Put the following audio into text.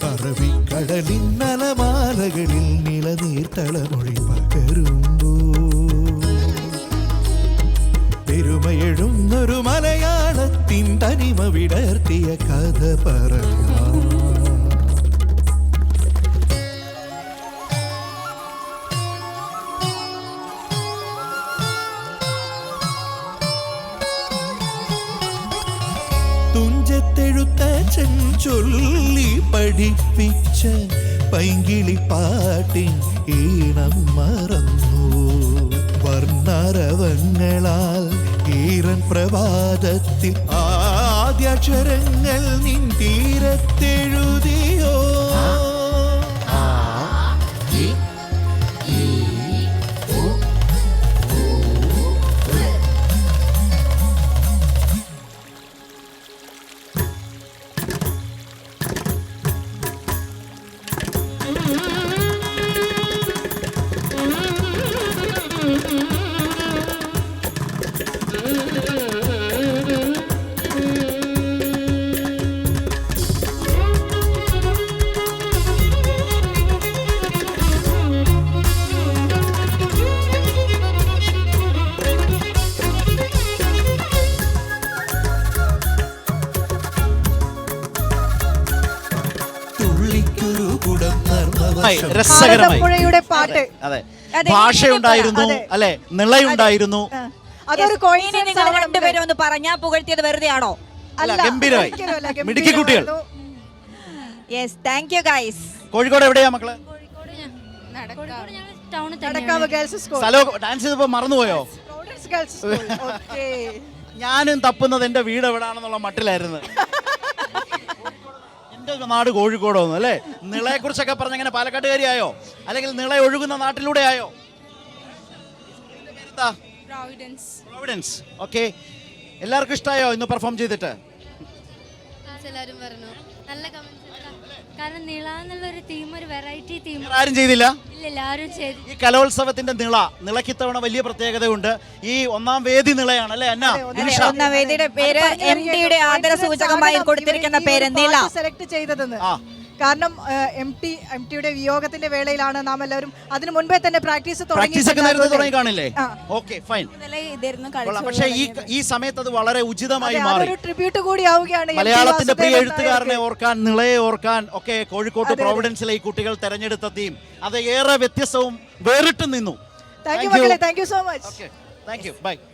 അറബിക്കടലിന്നലമാലകളിൽ നിലനീർത്തളമൊഴി പകരുമ്പോ പെരുമയെഴുന്നൊരു മലയാളത്തിൻ തനിമ വിടർത്തിയ കഥ പറയാം. തുഞ്ചത്തെഴുത്തച്ഛൻ ചൊല്ലി പഠിപ്പിച്ച പൈങ്കിളിപ്പാട്ടിൻ ഈണം മറന്നു. വർണ്ണരവങ്ങളാൽ ഈറൻ പ്രഭാതത്തിൽ ആദ്യാക്ഷരങ്ങൾ നിൻ തീരത്തെഴുതിയോ. രസകരമായ പാട്ട്. അതെ, ഭാഷയുണ്ടായിരുന്നു അല്ലെ, നിളയുണ്ടായിരുന്നു. അതൊരു നിങ്ങൾ രണ്ടുപേരും ഒന്ന് പറഞ്ഞാ പുകഴ്ത്തിയത് വെറുതെ ആണോ? ഗംഭീരമായി, മിടുക്കി കുട്ടികൾ. Yes, thank you guys. Kozhikode എവിടെയാ മക്കള്? ഡാൻസ് ചെയ്തപ്പോ മറന്നുപോയോ? ഞാനും തപ്പുന്നത് എന്റെ വീട് എവിടാണെന്നുള്ള മട്ടിലായിരുന്നു. എന്റെ നാട് കോഴിക്കോടൊന്നും അല്ലേ? നിളയെ കുറിച്ചൊക്കെ പറഞ്ഞങ്ങനെ പാലക്കാട്ടുകാരിയായോ, അല്ലെങ്കിൽ നിള ഒഴുകുന്ന നാട്ടിലൂടെ ആയോ? പ്രോവിഡൻസ്. ഓക്കെ, എല്ലാവർക്കും ഇഷ്ടമായോ ഇന്ന് പെർഫോം ചെയ്തിട്ട്? എല്ലാവരും പറഞ്ഞു നല്ല കമന്റ്സ്. കാരണം നിള എന്നുള്ളൊരു തീം, ഒരു വെറൈറ്റി തീം. ആരും ചെയ്തില്ല? ഇല്ല, ആരും ചെയ്തു. ഈ കലോത്സവത്തിന്റെ നിളയ്ക്ക് ഇത്തവണ വലിയ പ്രത്യേകതയുണ്ട്. ഈ ഒന്നാം വേദി നിളയാണ് അല്ലേ അന്ന? ഒന്നാം വേദിയുടെ പേര് എംടിയുടെ ആദര സൂചകമായി കൊടുത്തിരിക്കുന്ന പേര് നിള സെലക്ട് ചെയ്തതെന്ന്. കാരണം എംടിയുടെ വിയോഗത്തിന്റെ വേളയിലാണ് നാം എല്ലാവരും അതിനു മുൻപേ തന്നെ പ്രാക്ടീസ് തുടങ്ങി കാണില്ലേ? Okay, fine. പക്ഷേ ഈ സമയത്ത് അത് വളരെ ഉചിതമായി മാറി. ട്രിബ്യൂട്ട് കൂടിയാവുകയാണ് മലയാളത്തിന്റെ പ്രിയ എഴുത്തുകാരനെ ഓർക്കാൻ, നിളയെ ഓർക്കാൻ ഒക്കെ കോഴിക്കോട് പ്രോവിഡൻസിലെ ഈ കുട്ടികൾ തെരഞ്ഞെടുത്ത തീം അത് ഏറെ വ്യത്യസ്തവും വേറിട്ട് നിന്നു. താങ്ക് യു മക്കളെ, thank you so much. Thank you, by.